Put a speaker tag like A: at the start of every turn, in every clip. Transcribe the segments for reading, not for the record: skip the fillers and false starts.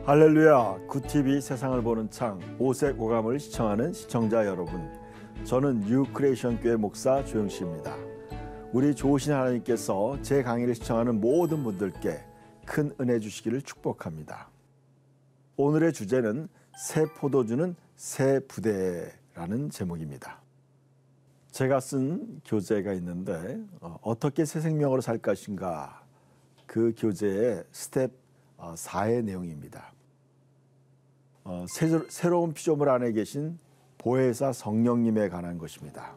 A: 할렐루야, 굿TV 세상을 보는 창 오색 오감을 시청하는 시청자 여러분, 저는 뉴크리에이션 교회 목사 조영시입니다. 우리 좋으신 하나님께서 제 강의를 시청하는 모든 분들께 큰 은혜 주시기를 축복합니다. 오늘의 주제는 새 포도주는 새 부대라는 제목입니다. 제가 쓴 교재가 있는데 어떻게 새 생명으로 살 것인가, 그 교재의 스텝 4의 내용입니다. 새로운 피조물 안에 계신 보혜사 성령님에 관한 것입니다.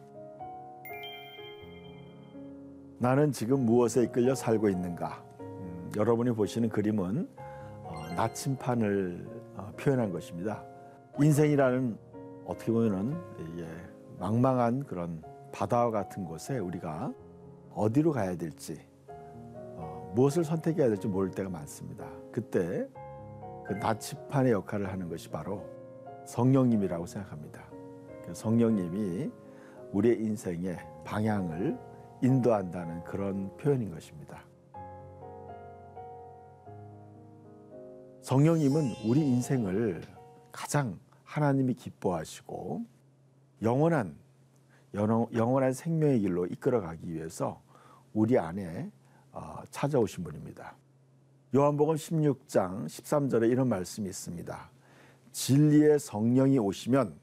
A: 나는 지금 무엇에 이끌려 살고 있는가? 여러분이 보시는 그림은 나침판을 표현한 것입니다. 인생이라는 어떻게 보면은 망망한 그런 바다와 같은 곳에 우리가 어디로 가야 될지, 무엇을 선택해야 될지 모를 때가 많습니다. 그때 그 나침판의 역할을 하는 것이 바로 성령님이라고 생각합니다. 성령님이 우리의 인생의 방향을 인도한다는 그런 표현인 것입니다. 성령님은 우리 인생을 가장 하나님이 기뻐하시고 영원한 생명의 길로 이끌어가기 위해서 우리 안에 찾아오신 분입니다. 요한복음 16장 13절에 이런 말씀이 있습니다. 진리의 성령이 오시면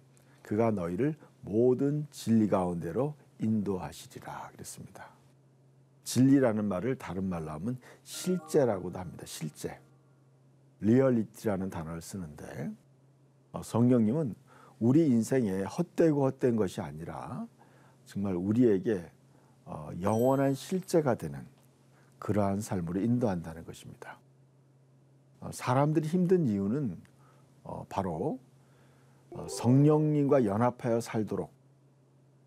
A: 그가 너희를 모든 진리 가운데로 인도하시리라 그랬습니다. 진리라는 말을 다른 말로 하면 실제라고도 합니다. 실제. 리얼리티라는 단어를 쓰는데, 성령님은 우리 인생에 헛되고 헛된 것이 아니라 정말 우리에게 영원한 실제가 되는 그러한 삶으로 인도한다는 것입니다. 사람들이 힘든 이유는 바로 성령님과 연합하여 살도록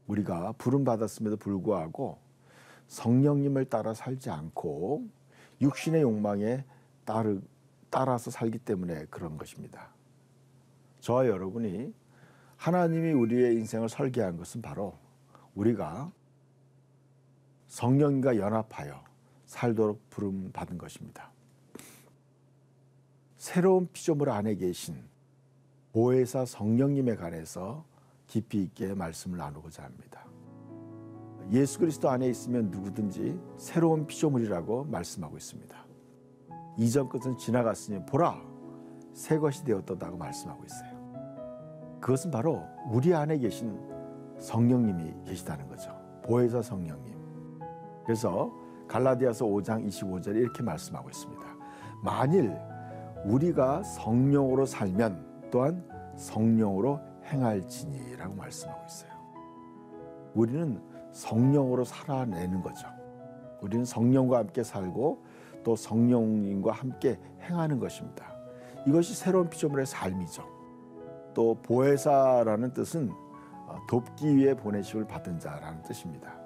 A: 우리가 부름받았음에도 불구하고 성령님을 따라 살지 않고 육신의 욕망에 따라서 살기 때문에 그런 것입니다. 저와 여러분이 하나님이 우리의 인생을 설계한 것은 바로 우리가 성령님과 연합하여 살도록 부름받은 것입니다. 새로운 피조물 안에 계신 보혜사 성령님에 관해서 깊이 있게 말씀을 나누고자 합니다. 예수 그리스도 안에 있으면 누구든지 새로운 피조물이라고 말씀하고 있습니다. 이전 것은 지나갔으니 보라, 새 것이 되었다고 말씀하고 있어요. 그것은 바로 우리 안에 계신 성령님이 계시다는 거죠. 보혜사 성령님. 그래서 갈라디아서 5장 25절에 이렇게 말씀하고 있습니다. 만일 우리가 성령으로 살면 또한 성령으로 행할지니라고 말씀하고 있어요. 우리는 성령으로 살아내는 거죠. 우리는 성령과 함께 살고 또 성령님과 함께 행하는 것입니다. 이것이 새로운 피조물의 삶이죠. 또 보혜사라는 뜻은 돕기 위해 보내심을 받은 자라는 뜻입니다.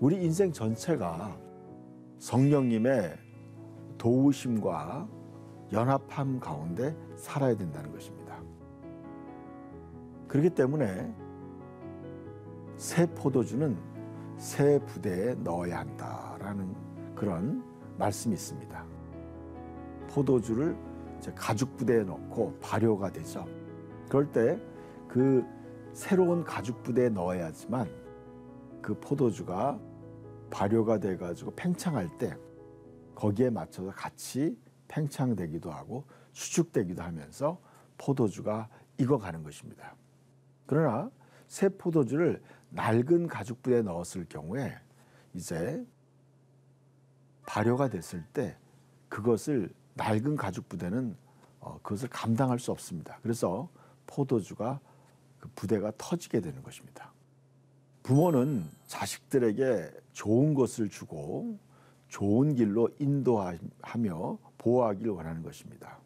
A: 우리 인생 전체가 성령님의 도우심과 연합함 가운데 살아야 된다는 것입니다. 그렇기 때문에 새 포도주는 새 부대에 넣어야 한다라는 그런 말씀이 있습니다. 포도주를 이제 가죽 부대에 넣고 발효가 되죠. 그럴 때 그 새로운 가죽 부대에 넣어야지만 그 포도주가 발효가 돼가지고 팽창할 때 거기에 맞춰서 같이 팽창되기도 하고 수축되기도 하면서 포도주가 익어가는 것입니다. 그러나 새 포도주를 낡은 가죽 부대에 넣었을 경우에 이제 발효가 됐을 때 그것을 낡은 가죽 부대는 그것을 감당할 수 없습니다. 그래서 포도주가 그 부대가 터지게 되는 것입니다. 부모는 자식들에게 좋은 것을 주고 좋은 길로 인도하며 보호하기를 원하는 것입니다.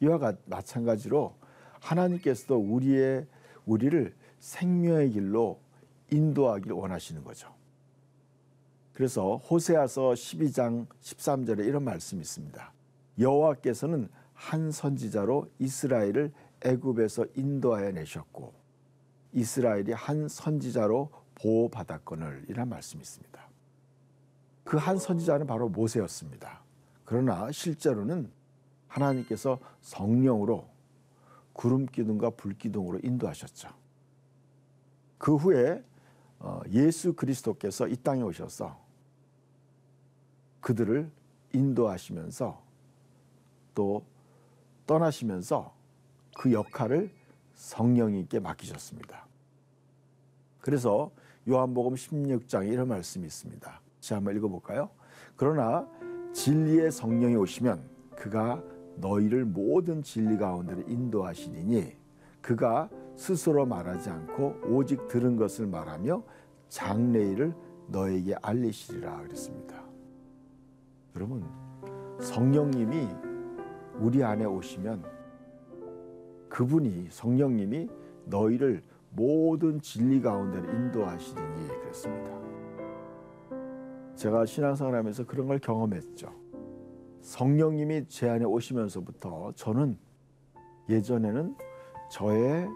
A: 이와 마찬가지로 하나님께서도 우리를 생명의 길로 인도하기를 원하시는 거죠. 그래서 호세아서 12장 13절에 이런 말씀이 있습니다. 여호와께서는 한 선지자로 이스라엘을 애굽에서 인도하여 내셨고 이스라엘이 한 선지자로 보호받았거늘 이란 말씀이 있습니다. 그 한 선지자는 바로 모세였습니다. 그러나 실제로는 하나님께서 성령으로 구름 기둥과 불 기둥으로 인도하셨죠. 그 후에 예수 그리스도께서 이 땅에 오셔서 그들을 인도하시면서 또 떠나시면서 그 역할을 성령님께 맡기셨습니다. 그래서 요한복음 16장에 이런 말씀이 있습니다. 제가 한번 읽어볼까요? 그러나 진리의 성령이 오시면 그가 너희를 모든 진리 가운데로 인도하시리니 그가 스스로 말하지 않고 오직 들은 것을 말하며 장래일을 너에게 알리시리라 그랬습니다. 여러분, 성령님이 우리 안에 오시면 그분이 성령님이 너희를 모든 진리 가운데로 인도하시리니 그랬습니다. 제가 신앙생활하면서 그런 걸 경험했죠. 성령님이 제 안에 오시면서부터 저는 예전에는 저의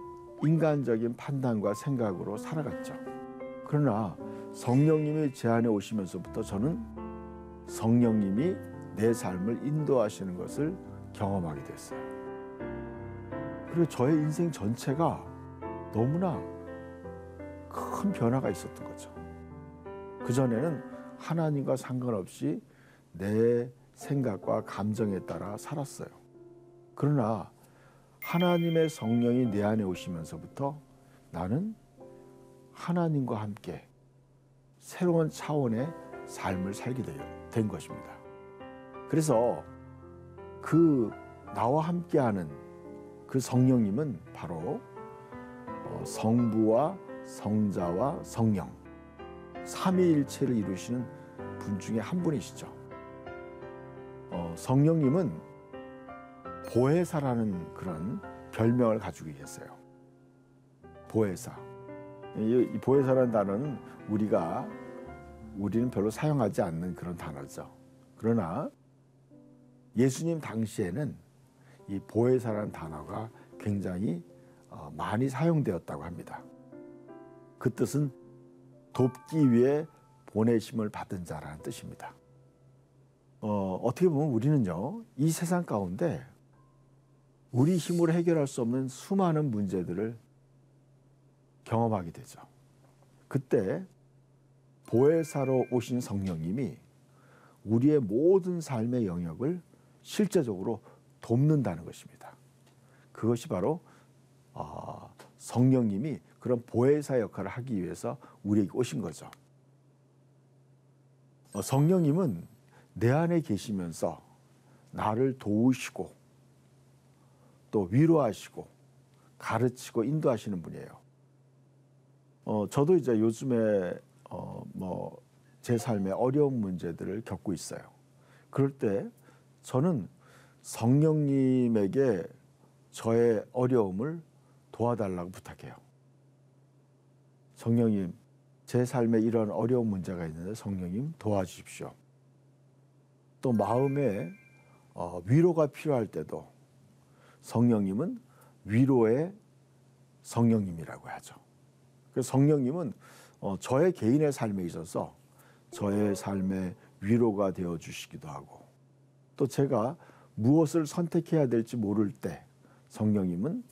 A: 인간적인 판단과 생각으로 살아갔죠. 그러나 성령님이 제 안에 오시면서부터 저는 성령님이 내 삶을 인도하시는 것을 경험하게 됐어요. 그리고 저의 인생 전체가 너무나 큰 변화가 있었던 거죠. 그전에는 하나님과 상관없이 내 생각과 감정에 따라 살았어요. 그러나 하나님의 성령이 내 안에 오시면서부터 나는 하나님과 함께 새로운 차원의 삶을 살게 된 것입니다. 그래서 그 나와 함께하는 그 성령님은 바로 성부와 성자와 성령 삼위일체를 이루시는 분 중에 한 분이시죠. 성령님은 보혜사라는 그런 별명을 가지고 계세요. 보혜사. 이 보혜사라는 단어는 우리는 별로 사용하지 않는 그런 단어죠. 그러나 예수님 당시에는 이 보혜사라는 단어가 굉장히 많이 사용되었다고 합니다. 그 뜻은 돕기 위해 보내심을 받은 자라는 뜻입니다. 어떻게 보면 우리는요, 이 세상 가운데 우리 힘으로 해결할 수 없는 수많은 문제들을 경험하게 되죠. 그때 보혜사로 오신 성령님이 우리의 모든 삶의 영역을 실제적으로 돕는다는 것입니다. 그것이 바로 성령님이 그런 보혜사 역할을 하기 위해서 우리에게 오신 거죠. 성령님은 내 안에 계시면서 나를 도우시고 또 위로하시고 가르치고 인도하시는 분이에요. 저도 이제 요즘에 제 삶에 어려운 문제들을 겪고 있어요. 그럴 때 저는 성령님에게 저의 어려움을 도와달라고 부탁해요. 성령님, 제 삶에 이런 어려운 문제가 있는데 성령님 도와주십시오. 또 마음에 위로가 필요할 때도 성령님은 위로의 성령님이라고 하죠. 그래서 성령님은 저의 개인의 삶에 있어서 저의 삶의 위로가 되어 주시기도 하고, 또 제가 무엇을 선택해야 될지 모를 때 성령님은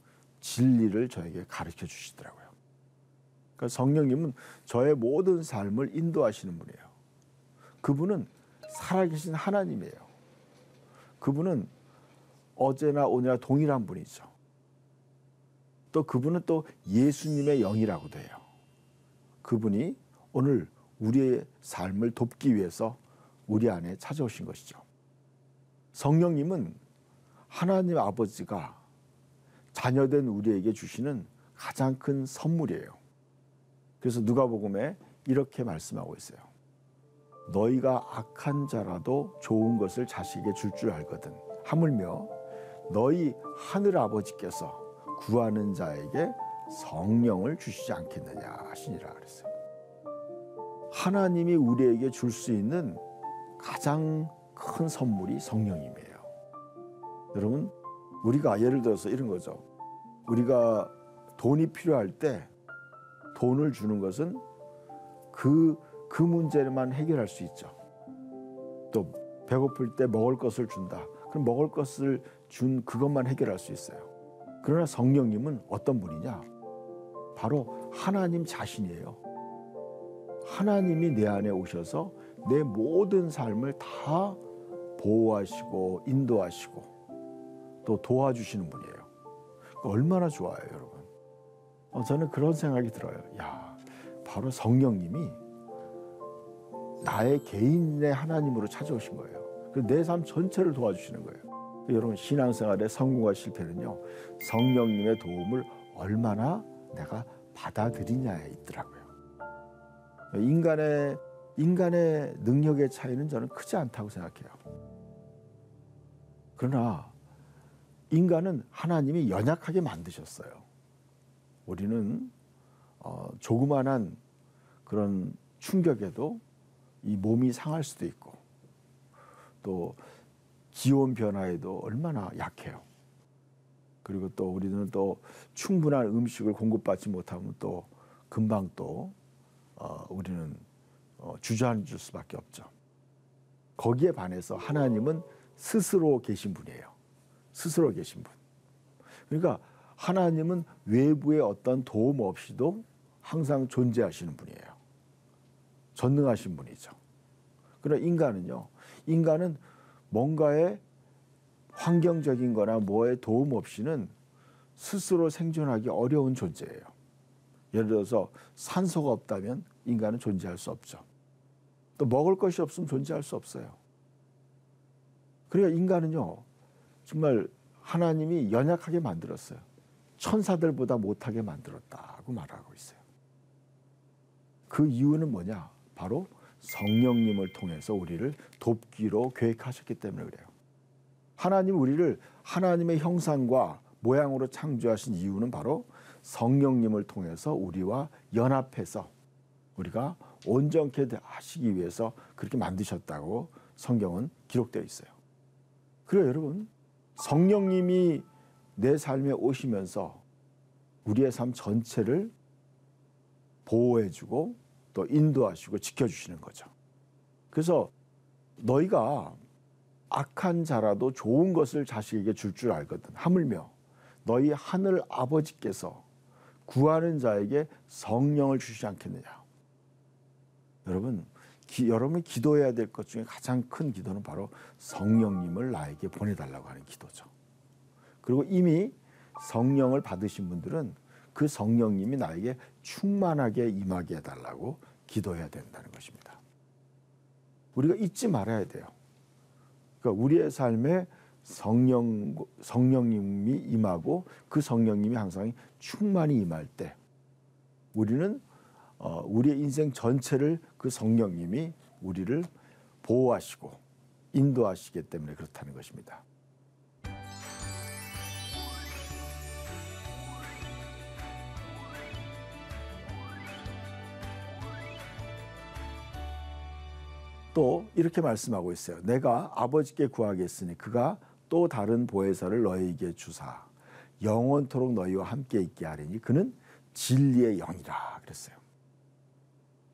A: 진리를 저에게 가르쳐 주시더라고요. 그러니까 성령님은 저의 모든 삶을 인도하시는 분이에요. 그분은 살아계신 하나님이에요. 그분은 어제나 오늘나 동일한 분이죠. 또 그분은 또 예수님의 영이라고도 해요. 그분이 오늘 우리의 삶을 돕기 위해서 우리 안에 찾아오신 것이죠. 성령님은 하나님 아버지가 자녀된 우리에게 주시는 가장 큰 선물이에요. 그래서 누가복음에 이렇게 말씀하고 있어요. 너희가 악한 자라도 좋은 것을 자식에게 줄 줄 알거든. 하물며 너희 하늘 아버지께서 구하는 자에게 성령을 주시지 않겠느냐 하시니라 그랬어요. 하나님이 우리에게 줄 수 있는 가장 큰 선물이 성령님이에요. 여러분, 우리가 예를 들어서 이런 거죠. 우리가 돈이 필요할 때 돈을 주는 것은 그 문제만 해결할 수 있죠. 또 배고플 때 먹을 것을 준다. 그럼 먹을 것을 준 그것만 해결할 수 있어요. 그러나 성령님은 어떤 분이냐? 바로 하나님 자신이에요. 하나님이 내 안에 오셔서 내 모든 삶을 다 보호하시고 인도하시고 또 도와주시는 분이에요. 얼마나 좋아요, 여러분. 저는 그런 생각이 들어요. 야, 바로 성령님이 나의 개인의 하나님으로 찾아오신 거예요. 내 삶 전체를 도와주시는 거예요. 여러분, 신앙생활의 성공과 실패는요, 성령님의 도움을 얼마나 내가 받아들이냐에 있더라고요. 인간의 능력의 차이는 저는 크지 않다고 생각해요. 그러나 인간은 하나님이 연약하게 만드셨어요. 우리는 조그만한 그런 충격에도 이 몸이 상할 수도 있고 또 기온 변화에도 얼마나 약해요. 그리고 또 우리는 또 충분한 음식을 공급받지 못하면 또 금방 또 우리는 주저앉을 수밖에 없죠. 거기에 반해서 하나님은 스스로 계신 분이에요. 스스로 계신 분. 그러니까 하나님은 외부의 어떤 도움 없이도 항상 존재하시는 분이에요. 전능하신 분이죠. 그러나 인간은 뭔가의 환경적인 거나 뭐의 도움 없이는 스스로 생존하기 어려운 존재예요. 예를 들어서 산소가 없다면 인간은 존재할 수 없죠. 또 먹을 것이 없으면 존재할 수 없어요. 그러니까 인간은요, 정말 하나님이 연약하게 만들었어요. 천사들보다 못하게 만들었다고 말하고 있어요. 그 이유는 뭐냐? 바로 성령님을 통해서 우리를 돕기로 계획하셨기 때문에 그래요. 하나님 우리를 하나님의 형상과 모양으로 창조하신 이유는 바로 성령님을 통해서 우리와 연합해서 우리가 온전케 하시기 위해서 그렇게 만드셨다고 성경은 기록되어 있어요. 그래요, 여러분. 성령님이 내 삶에 오시면서 우리의 삶 전체를 보호해주고 또 인도하시고 지켜주시는 거죠. 그래서 너희가 악한 자라도 좋은 것을 자식에게 줄 줄 알거든. 하물며 너희 하늘 아버지께서 구하는 자에게 성령을 주시지 않겠느냐. 여러분, 여러분이 기도해야 될 것 중에 가장 큰 기도는 바로 성령님을 나에게 보내달라고 하는 기도죠. 그리고 이미 성령을 받으신 분들은 그 성령님이 나에게 충만하게 임하게 해달라고 기도해야 된다는 것입니다. 우리가 잊지 말아야 돼요. 그러니까 우리의 삶에 성령님이 임하고 그 성령님이 항상 충만히 임할 때 우리는 우리의 인생 전체를 그 성령님이 우리를 보호하시고 인도하시기 때문에 그렇다는 것입니다. 또 이렇게 말씀하고 있어요. 내가 아버지께 구하겠으니 그가 또 다른 보혜사를 너희에게 주사 영원토록 너희와 함께 있게 하리니 그는 진리의 영이라 그랬어요.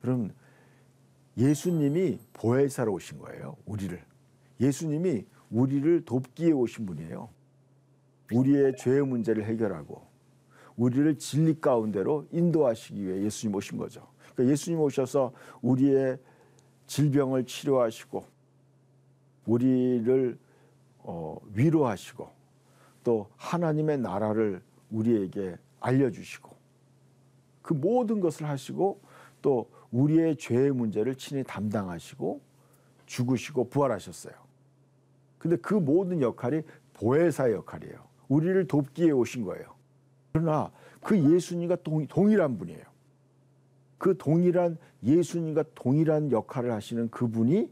A: 그럼 예수님이 보혜사로 오신 거예요. 예수님이 우리를 돕기 위해 오신 분이에요. 우리의 죄의 문제를 해결하고 우리를 진리 가운데로 인도하시기 위해 예수님 오신 거죠. 그러니까 예수님 오셔서 우리의 질병을 치료하시고 우리를 위로하시고 또 하나님의 나라를 우리에게 알려주시고 그 모든 것을 하시고 또 우리의 죄의 문제를 친히 담당하시고 죽으시고 부활하셨어요. 근데 그 모든 역할이 보혜사의 역할이에요. 우리를 돕기 위해 오신 거예요. 그러나 그 예수님과 동일한 분이에요. 그 예수님과 동일한 역할을 하시는 그분이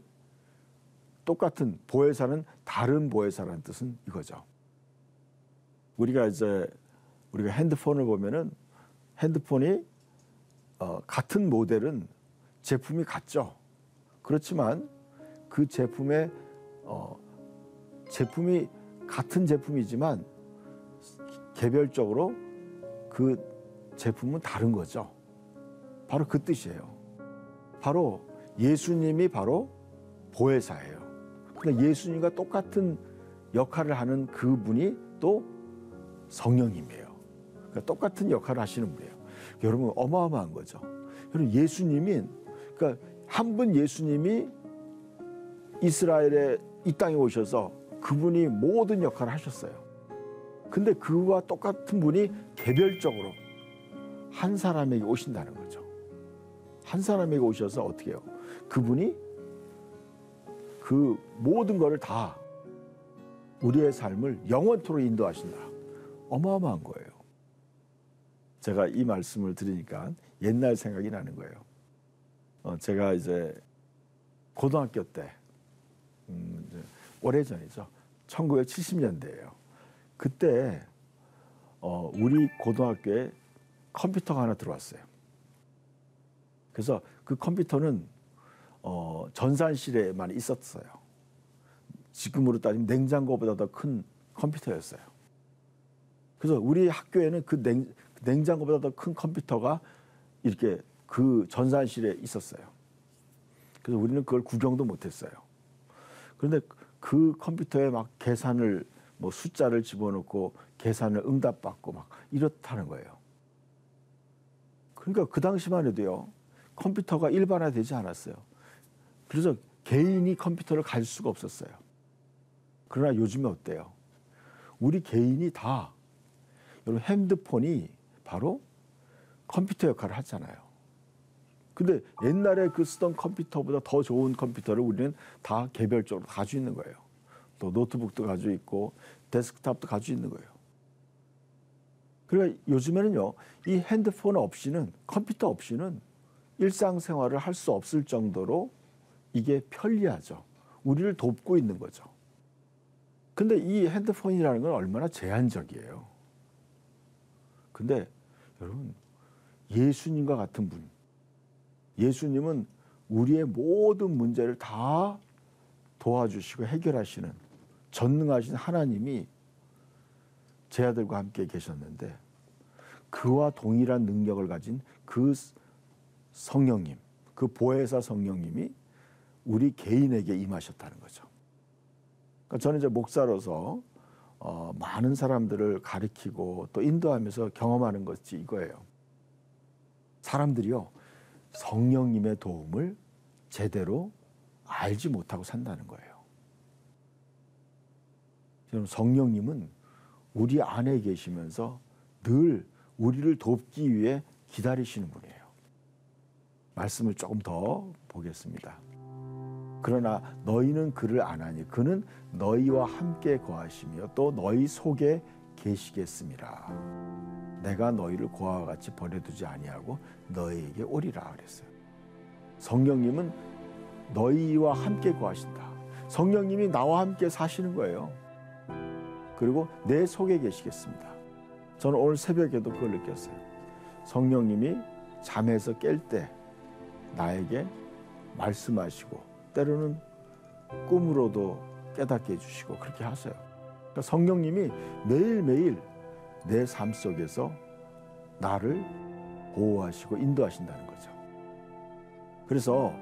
A: 똑같은 보혜사는 다른 보혜사라는 뜻은 이거죠. 우리가 핸드폰을 보면은 핸드폰이 같은 모델은 제품이 같죠. 그렇지만 그 제품이 같은 제품이지만 개별적으로 그 제품은 다른 거죠. 바로 그 뜻이에요. 바로 예수님이 바로 보혜사예요. 근데 예수님과 똑같은 역할을 하는 그분이 또 성령님이에요. 그러니까 똑같은 역할을 하시는 분이에요. 여러분 어마어마한 거죠. 여러분 예수님이 그러니까 한 분 예수님이 이스라엘에 이 땅에 오셔서 그분이 모든 역할을 하셨어요. 근데 그와 똑같은 분이 개별적으로 한 사람에게 오신다는 거죠. 한 사람에게 오셔서 어떻게 해요? 그분이 그 모든 것을 다 우리의 삶을 영원토록 인도하신다. 어마어마한 거예요. 제가 이 말씀을 들으니까 옛날 생각이 나는 거예요. 제가 이제 고등학교 때 오래전이죠. 1970년대예요. 그때 우리 고등학교에 컴퓨터가 하나 들어왔어요. 그래서 그 컴퓨터는 전산실에만 있었어요. 지금으로 따지면 냉장고보다 더 큰 컴퓨터였어요. 그래서 우리 학교에는 그 냉장고보다 더 큰 컴퓨터가 이렇게 그 전산실에 있었어요. 그래서 우리는 그걸 구경도 못했어요. 그런데 그 컴퓨터에 막 계산을 뭐 숫자를 집어넣고 계산을 응답받고 막 이렇다는 거예요. 그러니까 그 당시만 해도요, 컴퓨터가 일반화되지 않았어요. 그래서 개인이 컴퓨터를 가질 수가 없었어요. 그러나 요즘에 어때요? 우리 개인이 다 여러분 핸드폰이 바로 컴퓨터 역할을 하잖아요. 근데 옛날에 그 쓰던 컴퓨터보다 더 좋은 컴퓨터를 우리는 다 개별적으로 가지고 있는 거예요. 또 노트북도 가지고 있고 데스크탑도 가지고 있는 거예요. 그러니까 요즘에는요, 이 핸드폰 없이는, 컴퓨터 없이는 일상생활을 할 수 없을 정도로 이게 편리하죠. 우리를 돕고 있는 거죠. 근데 이 핸드폰이라는 건 얼마나 제한적이에요. 근데 여러분, 예수님과 같은 분, 예수님은 우리의 모든 문제를 다 도와주시고 해결하시는 전능하신 하나님이 제 아들과 함께 계셨는데 그와 동일한 능력을 가진 그 성령님, 그 보혜사 성령님이 우리 개인에게 임하셨다는 거죠. 그러니까 저는 이제 목사로서 많은 사람들을 가르치고 또 인도하면서 경험하는 것이 이거예요. 사람들이요, 성령님의 도움을 제대로 알지 못하고 산다는 거예요. 성령님은 우리 안에 계시면서 늘 우리를 돕기 위해 기다리시는 분이에요. 말씀을 조금 더 보겠습니다. 그러나 너희는 그를 아나니 그는 너희와 함께 거하시며 또 너희 속에 계시겠음이라. 내가 너희를 고아와 같이 버려두지 아니하고 너희에게 오리라 그랬어요. 성령님은 너희와 함께 거하신다. 성령님이 나와 함께 사시는 거예요. 그리고 내 속에 계시겠습니다. 저는 오늘 새벽에도 그걸 느꼈어요. 성령님이 잠에서 깰 때 나에게 말씀하시고 때로는 꿈으로도 깨닫게 해주시고 그렇게 하세요. 그러니까 성령님이 매일매일 내 삶 속에서 나를 보호하시고 인도하신다는 거죠. 그래서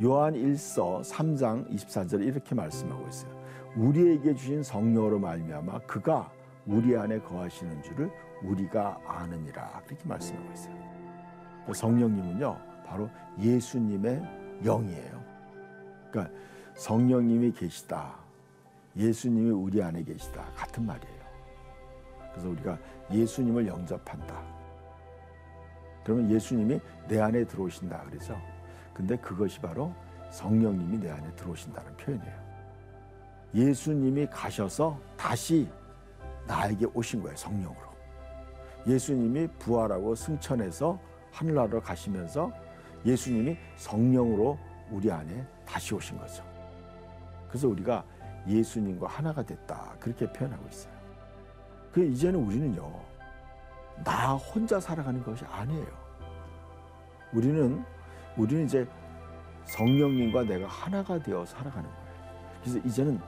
A: 요한 1서 3장 24절에 이렇게 말씀하고 있어요. 우리에게 주신 성령으로 말미암아 그가 우리 안에 거하시는 줄을 우리가 아느니라. 그렇게 말씀하고 있어요. 성령님은요, 바로 예수님의 영이에요. 그러니까 성령님이 계시다, 예수님이 우리 안에 계시다, 같은 말이에요. 그래서 우리가 예수님을 영접한다. 그러면 예수님이 내 안에 들어오신다 그러죠. 근데 그것이 바로 성령님이 내 안에 들어오신다는 표현이에요. 예수님이 가셔서 다시 나에게 오신 거예요, 성령으로. 예수님이 부활하고 승천해서 하늘나라로 가시면서 예수님이 성령으로 우리 안에 다시 오신 거죠. 그래서 우리가 예수님과 하나가 됐다, 그렇게 표현하고 있어요. 그 이제는 우리는요, 나 혼자 살아가는 것이 아니에요. 우리는 이제 성령님과 내가 하나가 되어 살아가는 거예요. 그래서 이제는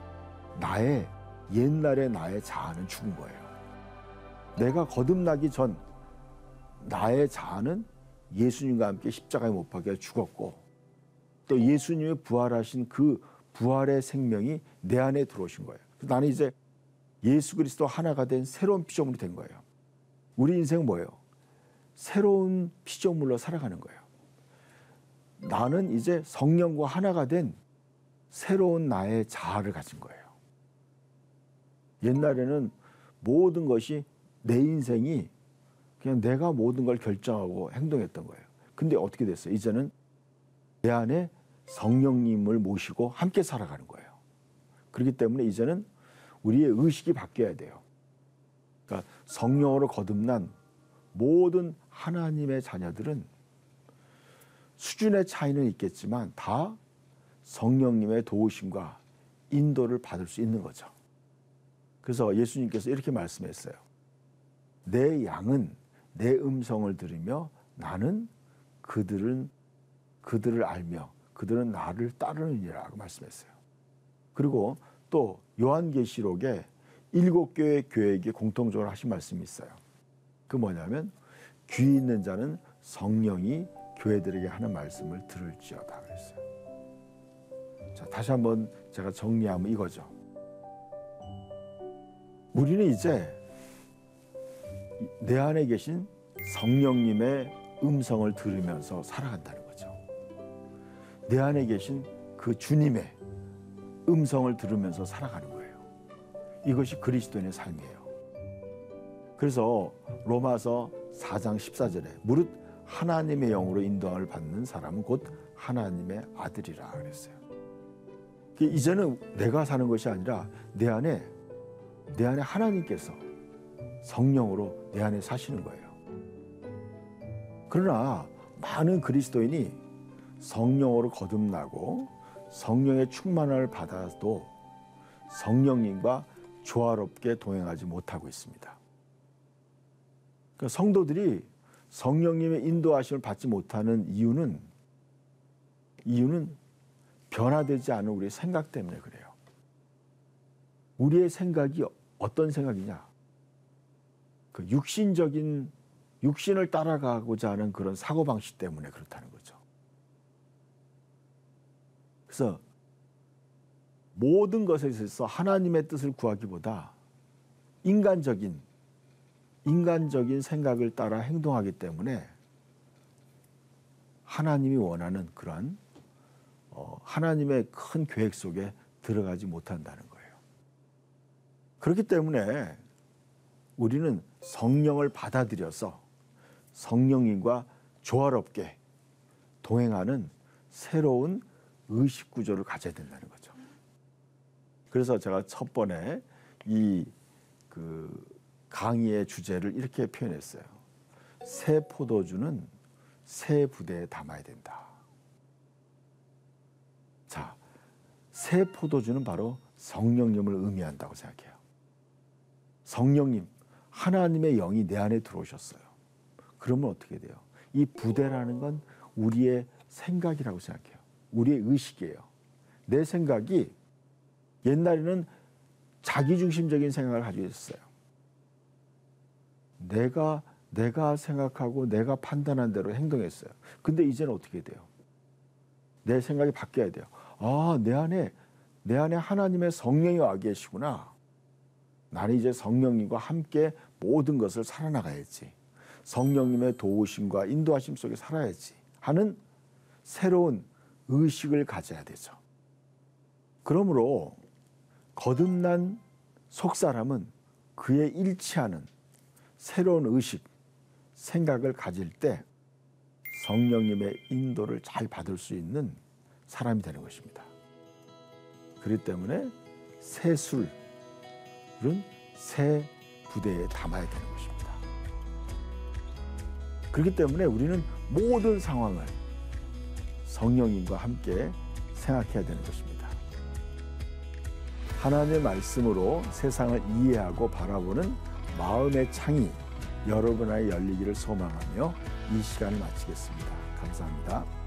A: 옛날의 나의 자아는 죽은 거예요. 내가 거듭나기 전 나의 자아는 예수님과 함께 십자가에 못 박혀 죽었고, 또 예수님이 부활하신 그 부활의 생명이 내 안에 들어오신 거예요. 나는 이제 예수 그리스도 하나가 된 새로운 피조물이 된 거예요. 우리 인생은 뭐예요? 새로운 피조물로 살아가는 거예요. 나는 이제 성령과 하나가 된 새로운 나의 자아를 가진 거예요. 옛날에는 모든 것이 내 인생이 그냥 내가 모든 걸 결정하고 행동했던 거예요. 근데 어떻게 됐어요? 이제는 내 안에 성령님을 모시고 함께 살아가는 거예요. 그렇기 때문에 이제는 우리의 의식이 바뀌어야 돼요. 그러니까 성령으로 거듭난 모든 하나님의 자녀들은 수준의 차이는 있겠지만 다 성령님의 도우심과 인도를 받을 수 있는 거죠. 그래서 예수님께서 이렇게 말씀했어요. 내 양은 내 음성을 들으며 나는 그들을 알며 그들은 나를 따르느니라고 말씀했어요. 그리고 또 요한계시록에 7교회 교회에게 공통적으로 하신 말씀이 있어요. 그 뭐냐면 귀 있는 자는 성령이 교회들에게 하는 말씀을 들을지어다 그랬어요. 자, 다시 한번 제가 정리하면 이거죠. 우리는 이제 내 안에 계신 성령님의 음성을 들으면서 살아간다는 거죠. 내 안에 계신 그 주님의 음성을 들으면서 살아가는 거예요. 이것이 그리스도인의 삶이에요. 그래서 로마서 4장 14절에 무릇 하나님의 영으로 인도함을 받는 사람은 곧 하나님의 아들이라 그랬어요. 이제는 내가 사는 것이 아니라 내 안에 하나님께서 성령으로 내 안에 사시는 거예요. 그러나 많은 그리스도인이 성령으로 거듭나고 성령의 충만을 받아도 성령님과 조화롭게 동행하지 못하고 있습니다. 그러니까 성도들이 성령님의 인도하심을 받지 못하는 이유는 변화되지 않은 우리의 생각 때문에 그래요. 우리의 생각이 어떤 생각이냐? 그 육신을 따라가고자 하는 그런 사고방식 때문에 그렇다는 거죠. 그래서 모든 것에 있어서 하나님의 뜻을 구하기보다 인간적인 생각을 따라 행동하기 때문에 하나님이 원하는 그러한 하나님의 큰 계획 속에 들어가지 못한다는 거예요. 그렇기 때문에 우리는 성령을 받아들여서 성령님과 조화롭게 동행하는 새로운 의식 구조를 가져야 된다는 거죠. 그래서 제가 첫 번에 이 강의의 주제를 이렇게 표현했어요. 새 포도주는 새 부대에 담아야 된다. 자, 새 포도주는 바로 성령님을 의미한다고 생각해요. 성령님, 하나님의 영이 내 안에 들어오셨어요. 그러면 어떻게 돼요? 이 부대라는 건 우리의 생각이라고 생각해요. 우리의 의식이에요. 내 생각이 옛날에는 자기중심적인 생각을 가지고 있었어요. 내가 생각하고 내가 판단한 대로 행동했어요. 근데 이제는 어떻게 돼요? 내 생각이 바뀌어야 돼요. 아, 내 안에 하나님의 성령이 와 계시구나. 나는 이제 성령님과 함께 모든 것을 살아나가야지. 성령님의 도우심과 인도하심 속에 살아야지 하는 새로운 의식을 가져야 되죠. 그러므로 거듭난 속사람은 그에 일치하는 새로운 의식, 생각을 가질 때 성령님의 인도를 잘 받을 수 있는 사람이 되는 것입니다. 그렇기 때문에 새 술은 새 부대에 담아야 되는 것입니다. 그렇기 때문에 우리는 모든 상황을 성령님과 함께 생각해야 되는 것입니다. 하나님의 말씀으로 세상을 이해하고 바라보는 마음의 창이 여러분 안에 열리기를 소망하며 이 시간을 마치겠습니다. 감사합니다.